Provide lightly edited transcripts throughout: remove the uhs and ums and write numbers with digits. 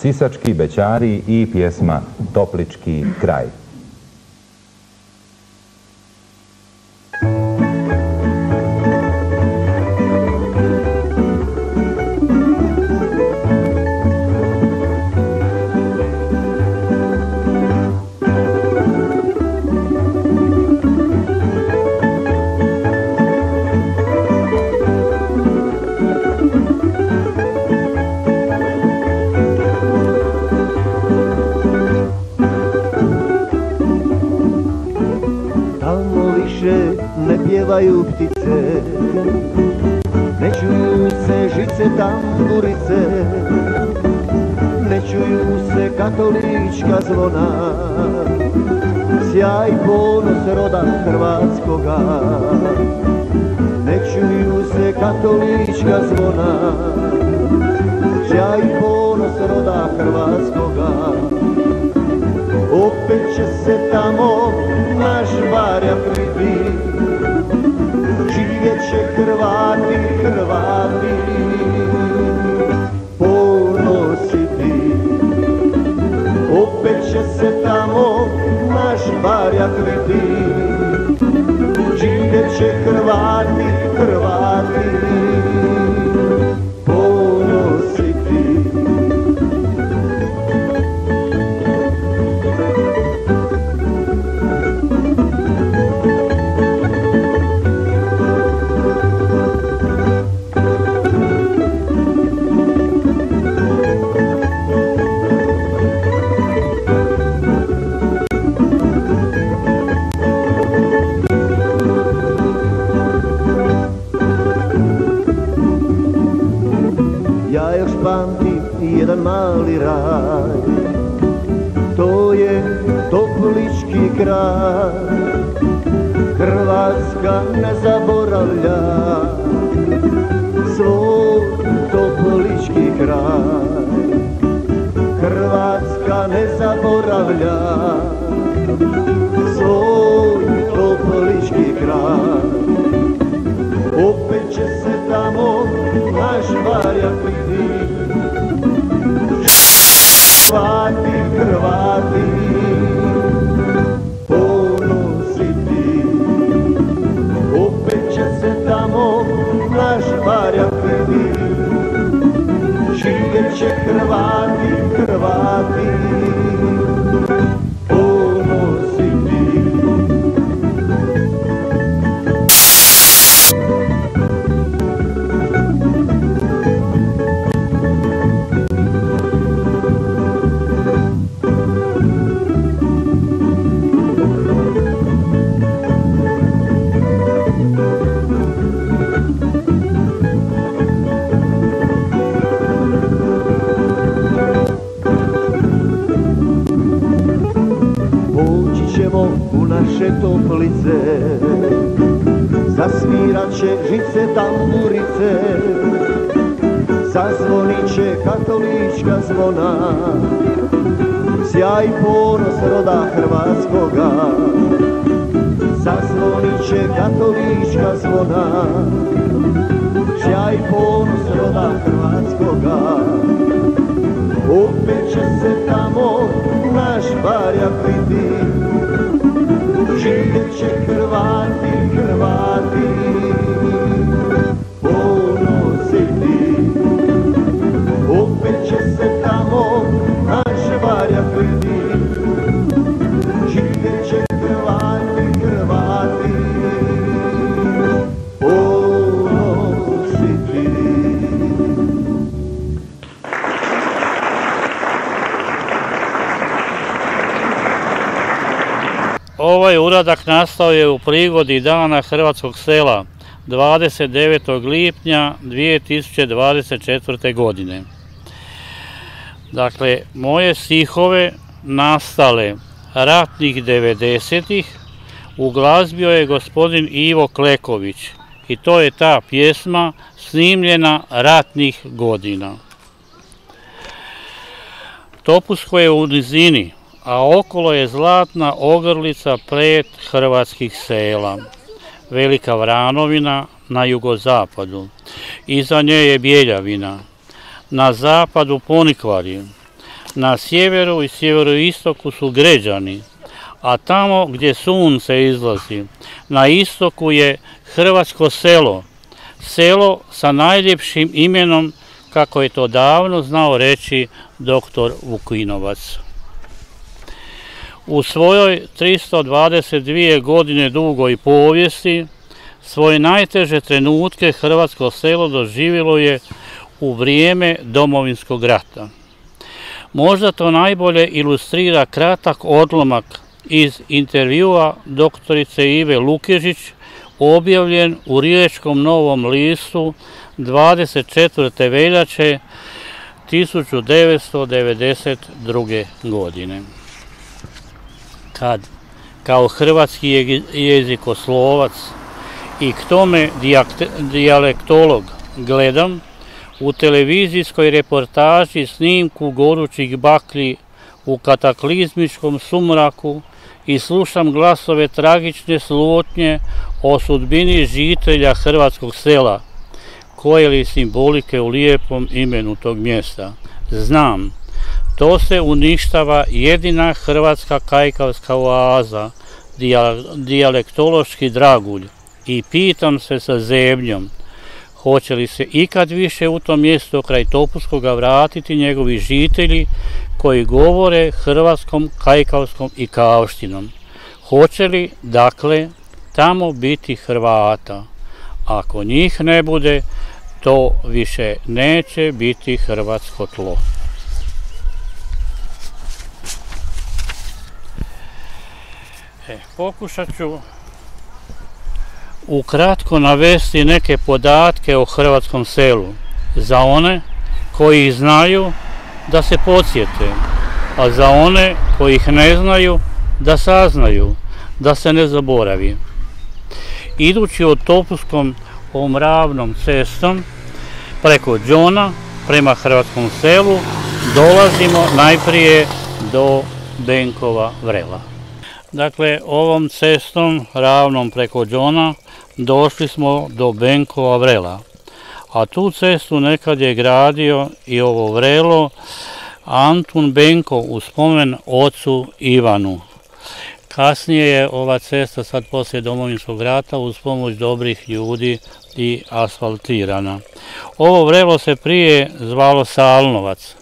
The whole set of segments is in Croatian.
Sisački bećari i pjesma Toplički kraj. Ne pjevaju ptice, ne čuju se žice tamburice, ne čuju se katolička zvona, sjaj ponos roda hrvatskoga. Ne čuju se katolička zvona, sjaj ponos roda hrvatskoga. Opet će se tamo naš Barja priti, živjet će Hrvati, Hrvati, ponositi. Opet će se tamo naš Barja priti, živjet će Hrvati, Hrvati, ponositi. Ja još pamtim jedan mali raj, to je Toplički kraj. Hrvatska ne zaboravlja svoj Toplički kraj. Hrvatska ne zaboravlja svoj Toplički kraj. Opet će se tamo naš Barja priti, Hrvati, Hrvati, ponositi. Opet će se tamo naš Barja priti, živjet će Hrvati, Hrvati, ponositi. U naše Toplice zasvirat će žice tamburice, zazvonit će katolička zvona, sjaj ponos roda hrvatskoga. Zazvonit će katolička zvona, sjaj ponos roda hrvatskoga. Opet će se tamo naš Barja priti, živjet će Hrvati, Hrvati, ponositi. Opet će se tamo naš Barja priti, živjet će Hrvati, Hrvati, ponositi. Ovaj uradak nastao je u prigodi Dana hrvatskog sela 29. lipnja 2024. godine. Dakle, moje stihove nastale ratnih 90-ih uglazbio je gospodin Ivo Kleković i to je ta pjesma snimljena ratnih godina. Topusko je u nizini, a okolo je zlatna ogrlica pred hrvatskih sela. Velika Vranovina na jugozapadu, iza nje je Bjeljavina, na zapadu Ponikvari, Na sjeveru i sjeveroistoku su Gređani, a tamo gdje sunce izlazi, na istoku je Hrvatsko selo, selo sa najljepšim imenom, kako je to davno znao reći dr. Vukinovac. U svojoj 322 godine dugoj povijesti svoje najteže trenutke hrvatsko selo doživjelo je u vrijeme Domovinskog rata. Možda to najbolje ilustrira kratak odlomak iz intervjua doktorice Ive Lukežić, objavljen u Riječkom Novom listu 24. veljače 1992. godine. Kad, kao hrvatski jezikoslovac i k tome dijalektolog, gledam u televizijskoj reportaži snimku gorućih baklji u kataklizmičkom sumraku i slušam glasove tragične slutnje o sudbini žitelja hrvatskog sela, koje li simbolike u lijepom imenu tog mjesta. Znam, to se uništava jedina hrvatska kajkavska oaza, dijalektološki dragulj, i pitam se sa zebnjom, hoće li se ikad više u to mjesto kraj Topuskoga vratiti njegovi žitelji koji govore hrvatskom, kajkavskom i kavštinom? Hoće li, dakle, tamo biti Hrvata? Ako njih ne bude, to više neće biti hrvatsko tlo. Pokušat ću ukratko navesti neke podatke o hrvatskom selu, za one koji ih znaju da se podsjete, a za one koji ih ne znaju da saznaju, da se ne zaboravi. Idući od Topuskom ovom ravnom cestom preko Đona prema hrvatskom selu dolazimo najprije do Benkova Vrela. Dakle, ovom cestom ravnom preko Đona došli smo do Benkova Vrela, a tu cestu nekad je gradio i ovo vrelo Antun Benko u spomen ocu Ivanu. Kasnije je ova cesta, sad poslije Domovinskog rata, uz pomoć dobrih ljudi i asfaltirana. Ovo vrelo se prije zvalo Salnovac,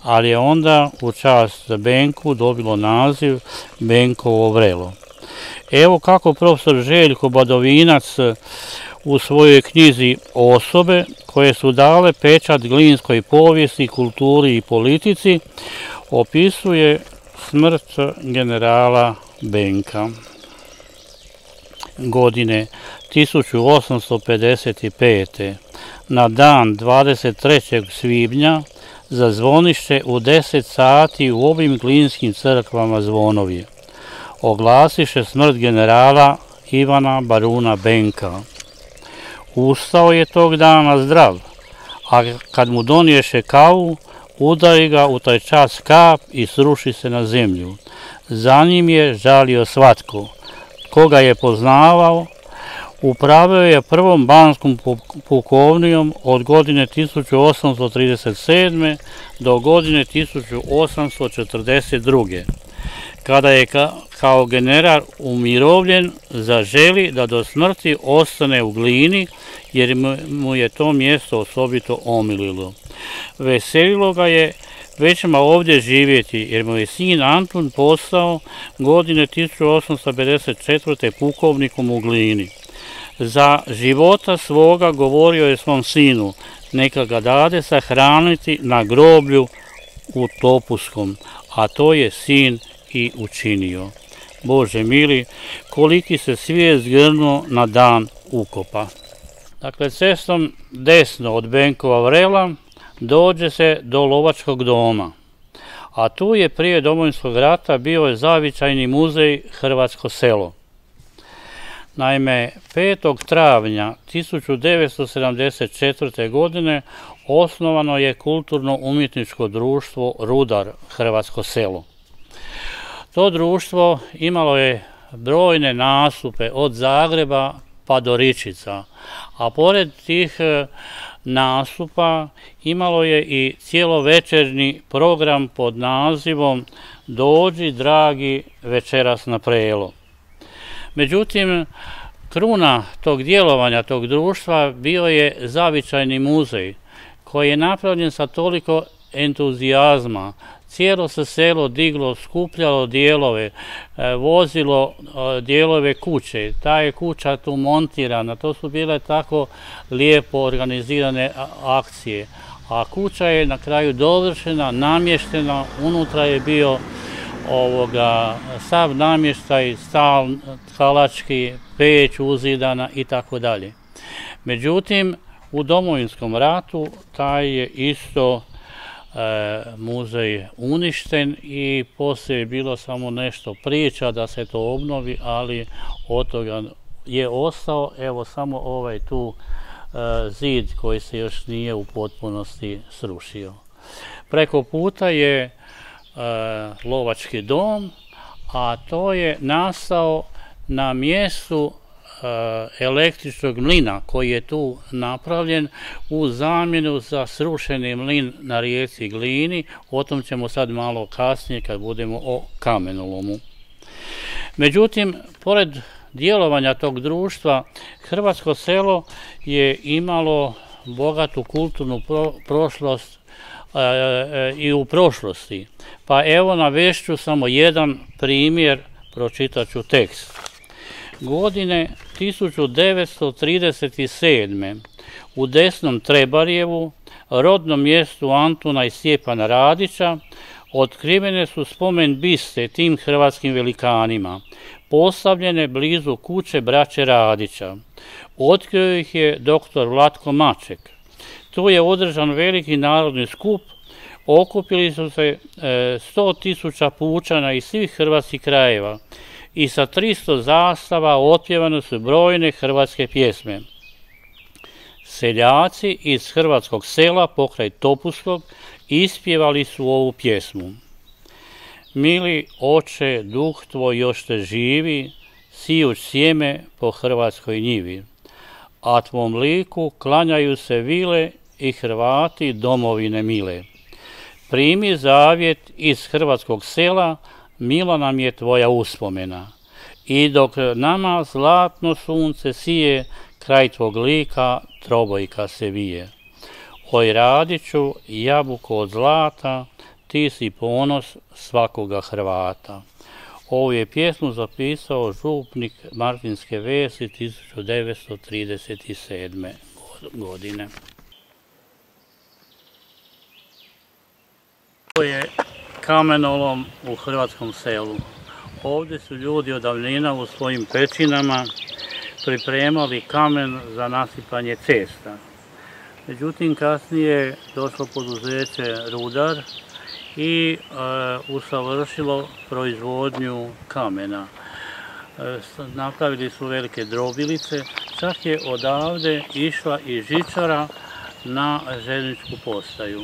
ali je onda u čast Benku dobilo naziv Benkovo Vrelo. Evo kako profesor Željko Badovinac u svojoj knjizi Osobe koje su dale pečat glinskoj povijesti, kulturi i politici opisuje smrt generala Benka. Godine 1855. na dan 23. svibnja zazvoniše u 10 sati u ovim glinskim crkvama zvonovi. Oglasiše smrt generala Ivana Baruna Benka. Ustao je tog dana zdrav, a kad mu doniješe kavu, udari ga u taj čas kap i sruši se na zemlju. Za njim je žalio svatko. Koga je poznavao, upravljao je prvom banskom pukovnijom od godine 1837. do godine 1842. Kada je kao general umirovljen, zaželi da do smrti ostane u Glini, jer mu je to mjesto osobito omililo. Veselilo ga je većma ovdje živjeti, jer mu je sin Antun postao godine 1854. pukovnikom u Glini. Za života svoga govorio je svom sinu, neka ga dade sahraniti na groblju u Topuskom, a to je sin i učinio. Bože mili, koliki se svijet zgrnuo na dan ukopa. Dakle, cestom desno od Benkova Vrela dođe se do Lovačkog doma, a tu je prije Domovinskog rata bio zavičajni muzej Hrvatsko selo. Naime, 5. travnja 1974. godine osnovano je kulturno-umjetničko društvo Rudar Hrvatsko selo. To društvo imalo je brojne nastupe od Zagreba pa do Ričica. A pored tih nastupa imalo je i cijelovečernji program pod nazivom Dođi dragi večeras na Prelo. Međutim, kruna tog djelovanja, tog društva bio je zavičajni muzej koji je napravljen sa toliko entuzijazma. Cijelo se selo diglo, skupljalo dijelove, vozilo dijelove kuće. Ta je kuća tu montirana, to su bile tako lijepo organizirane akcije. A kuća je na kraju dovršena, namještena, unutra je bio sav namještaj, stal, tkalački, peć uzidana i tako dalje. Međutim, u Domovinskom ratu taj je isto muzej uništen i poslije je bilo samo nešto priča da se to obnovi, ali od toga je ostao evo samo ovaj tu zid koji se još nije u potpunosti srušio. Preko puta je lovački dom, a to je nastao na mjestu električnog mlina koji je tu napravljen u zamjenu za srušeni mlin na rijeci Glini. O tom ćemo sad malo kasnije kad budemo o kamenolomu. Međutim, pored djelovanja tog društva, hrvatsko selo je imalo bogatu kulturnu prošlost i u prošlosti. Pa evo navešću samo jedan primjer, pročitat ću tekst. Godine 1937. u Desnom Trebarjevu, rodnom mjestu Antuna i Stjepana Radića, otkrivene su spomen biste tim hrvatskim velikanima, postavljene blizu kuće braće Radića. Otkrio ih je dr. Vlatko Maček. Tu je održan veliki narodni skup, okupili su se 100.000 pučana iz svih hrvatskih krajeva i sa 300 zastava otpjevane su brojne hrvatske pjesme. Seljaci iz hrvatskog sela pokraj Topuskog ispjevali su ovu pjesmu. Mili oče, duh tvoj još te živi, sijuć sjeme po hrvatskoj njivi. A tvom liku klanjaju se vile i Hrvati domovine mile. Primi zavjet iz hrvatskog sela, mila nam je tvoja uspomena. I dok nama zlatno sunce sije, kraj tvog lika trobojka se vije. Oj Radiću, jabuko od zlata, ti si ponos svakoga Hrvata. Ovu je pjesmu zapisao župnik Martinske Vesi 1937. godine. Ovo je kamenolom u hrvatskom selu. Ovdje su ljudi od davnina u svojim pećinama pripremali kamen za nasipanje cesta. Međutim, kasnije je došlo poduzeće Rudar i usavršilo proizvodnju kamena. Napravili su velike drobilice, čak je odavde išla i žičara na željezničku postaju.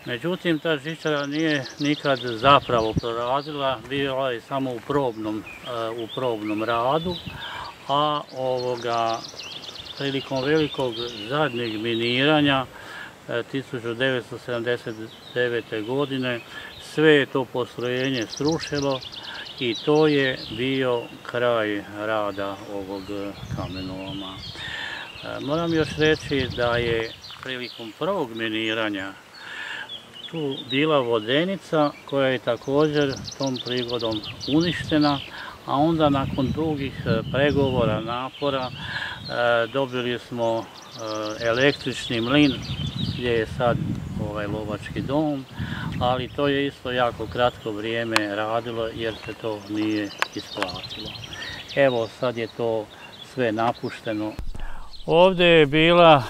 Međutim, ta žičara nije nikad zapravo proradila, bila je samo u probnom radu, a prilikom velikog zadnjeg miniranja 1979. godine sve je to postrojenje srušilo i to je bio kraj rada ovog kamenoloma. Moram još reći da je prilikom prvog miniranja tu bila vodenica koja je također tom prigodom uništena, a onda nakon dugih pregovora, napora, dobili smo električni mlin gdje je sad ovaj lovački dom, ali to je isto jako kratko vrijeme radilo jer se to nije isplatilo. Evo sad je to sve napušteno. Ovdje je bila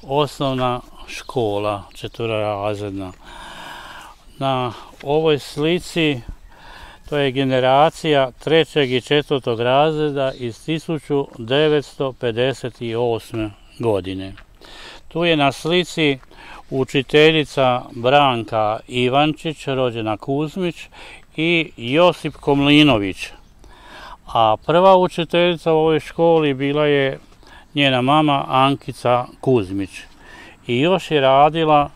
osnovna škola, četverorazredna. Na ovoj slici to je generacija 3. i 4. razreda iz 1958. godine. Tu je na slici učiteljica Branka Ivančić, rođena Kuzmić, i Josip Komlinović. A prva učiteljica u ovoj školi bila je njena mama Ankica Kuzmić. I još je radila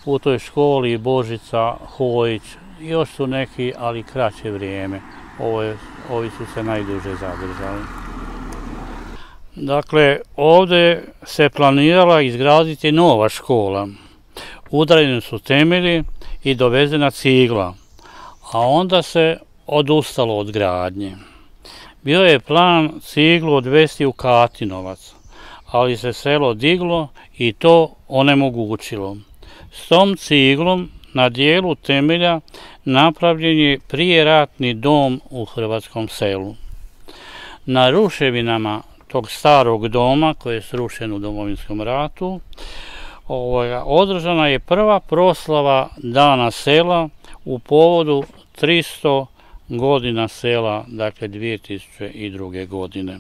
u toj školi Božica Hojić, još su neki, ali kraće vrijeme. Ovi su se najduže zadržali. Dakle, ovdje se planirala izgraditi nova škola. Udareni su temelji i dovezena cigla, a onda se odustalo od gradnje. Bio je plan ciglu odvesti u Katinovac, ali se selo diglo i to onemogućilo. S tom ciglom na dijelu temelja napravljen je prijeratni dom u hrvatskom selu. Na ruševinama tog starog doma, koji je srušen u Domovinskom ratu, održana je prva proslava Dana sela u povodu 300 godina sela, dakle 2002. godine.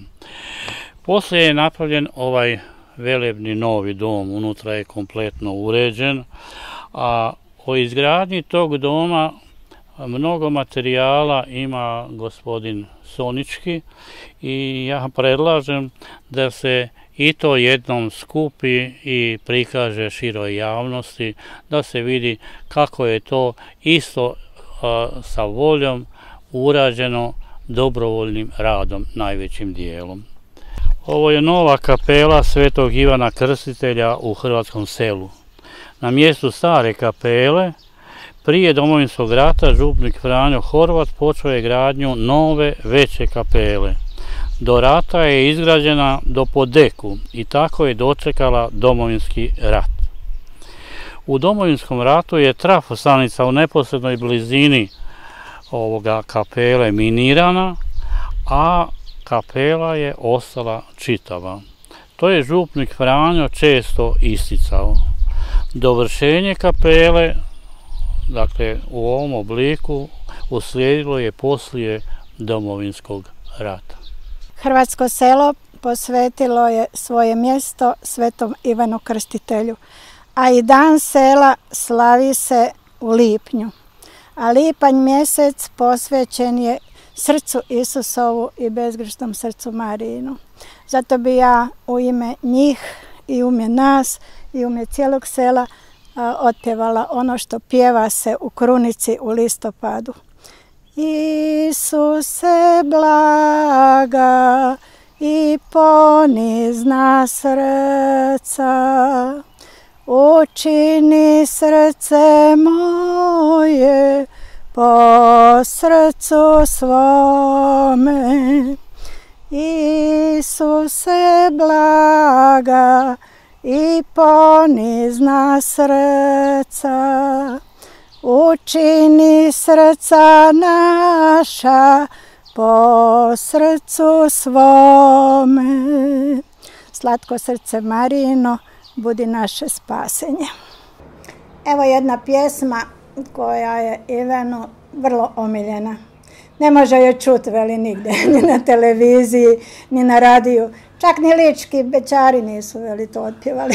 Poslije je napravljen ovaj velebni novi dom, unutra je kompletno uređen, a o izgradnji tog doma mnogo materijala ima gospodin Sonički i ja predlažem da se i to jednom skupi i prikaže široj javnosti, da se vidi kako je to isto sa voljom urađeno dobrovoljnim radom najvećim dijelom. Ovo je nova kapela Svetog Ivana Krstitelja u hrvatskom selu. Na mjestu stare kapele prije Domovinskog rata župnik Franjo Horvat počeo je gradnju nove veće kapele. Do rata je izgrađena do podeku i tako je dočekala Domovinski rat. U Domovinskom ratu je trafostanica u neposrednoj blizini ovoga kapele minirana, a kapela je ostala čitava. To je župnik Franjo često isticao. Dovršenje kapele, dakle u ovom obliku, uslijedilo je poslije Domovinskog rata. Hrvatsko selo posvetilo je svoje mjesto Svetom Ivanu Krstitelju, a i dan sela slavi se u lipnju. A lipanj mjesec posvećen je srcu Isusovu i bezgrešnom srcu Marijinu. Zato bi ja u ime njih i u ime nas i u ime cijelog sela otpjevala ono što pjeva se u krunici u listopadu. Isuse blaga i ponizna srca, učini srce moje po srcu svome. Isuse blaga i ponizna srca, učini srca naša po srcu svome. Slatko srce Marijino, budi naše spasenje. Evo jedna pjesma koja je Ivanu vrlo omiljena. Ne može joj čuti veli nigde, ni na televiziji, ni na radiju. Čak ni lički bećari nisu veli to otpjevali.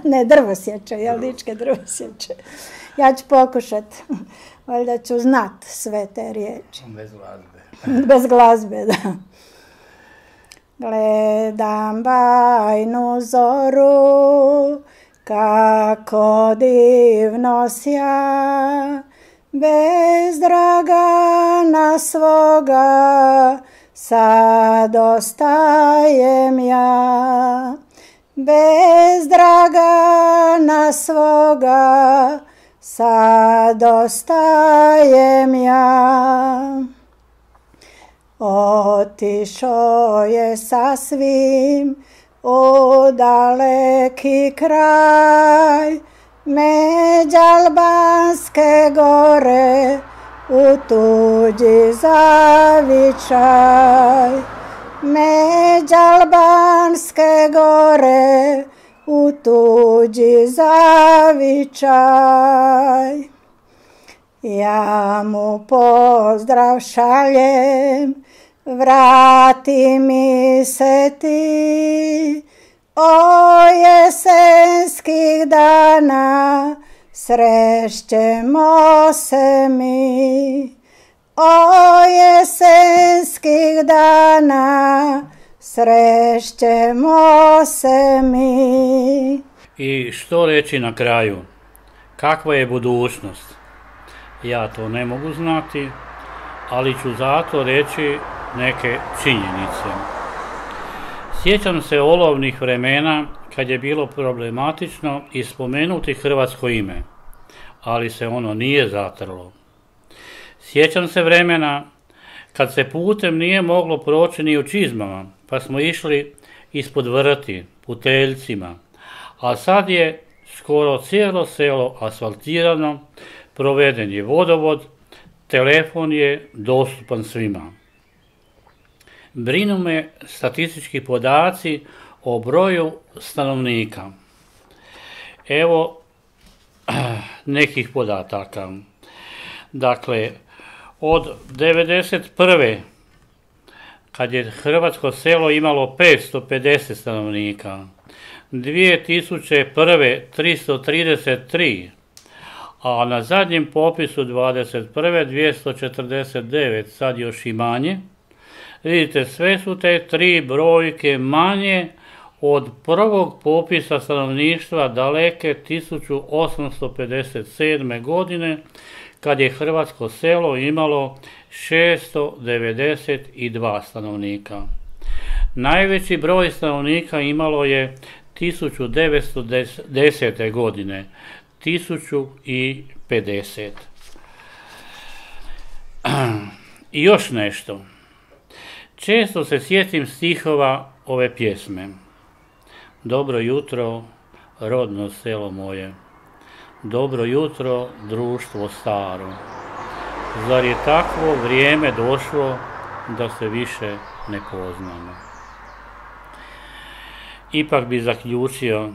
Ne, drvosječe, jel ličke drvosječe. Ja ću pokušat, valjda ću znat sve te riječi. Bez glazbe. Bez glazbe, da. Gledam bajnu zoru, kako divno sja, bez dragana svoga sad ostajem ja. Bez dragana svoga sad ostajem ja. Otišao je sasvim u daleki kraj, među Albanske gore, u tuđi zavičaj. Među Albanske gore, u tuđi zavičaj. Ja mu pozdrav šaljem, vrati mi se ti, o jesenskih dana srešćemo se mi. o jesenskih dana srećemo se mi. I što reći na kraju? Kakva je budućnost? Ja to ne mogu znati, ali ću zato reći neke činjenice. Sjećam se olovnih vremena kad je bilo problematično i spomenuti hrvatsko ime, ali se ono nije zatrlo. Sjećam se vremena kad se putem nije moglo proći ni u čizmama, pa smo išli ispod vrti, puteljcima, a sad je skoro cijelo selo asfaltirano, proveden je vodovod, telefon je dostupan svima. Brinu me statistički podaci o broju stanovnika. Evo nekih podataka. Dakle, od 1991. kad je hrvatsko selo imalo 550 stanovnika, 2001. 333, a na zadnjem popisu 21. 249, sad još i manje. Vidite, sve su te tri brojke manje od prvog popisa stanovništva daleke 1857. godine, kad je hrvatsko selo imalo 692 stanovnika. Najveći broj stanovnika imalo je 1910. godine, 1050. I još nešto. Često se sjetim stihova ove pjesme. Dobro jutro, rodno selo moje. Dobro jutro, društvo staro. Zar je takvo vrijeme došlo da se više ne poznamo? Ipak bi zaključio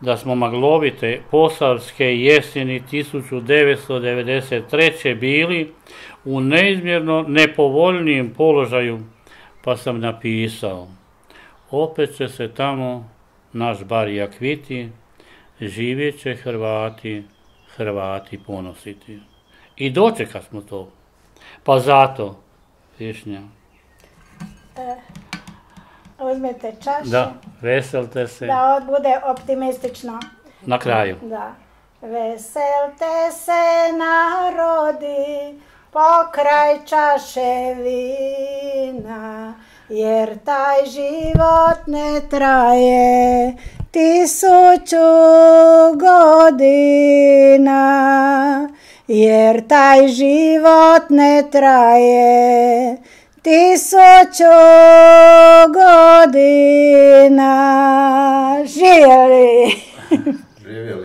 da smo maglovite posavske jeseni 1993. bili u neizmjerno nepovoljnijem položaju, pa sam napisao: opet će se tamo naš barjak viti, živjet će Hrvati ponositi. I dočeka smo to. Pa zato, Višnja. Uzmite čašu. Da, veselte se. Da bude optimistično. Na kraju. Da. Veselte se narodi, pokraj čaše vina, jer taj život ne traje 1000 godina. Jer taj život ne traje 1000 godina. Živjeli!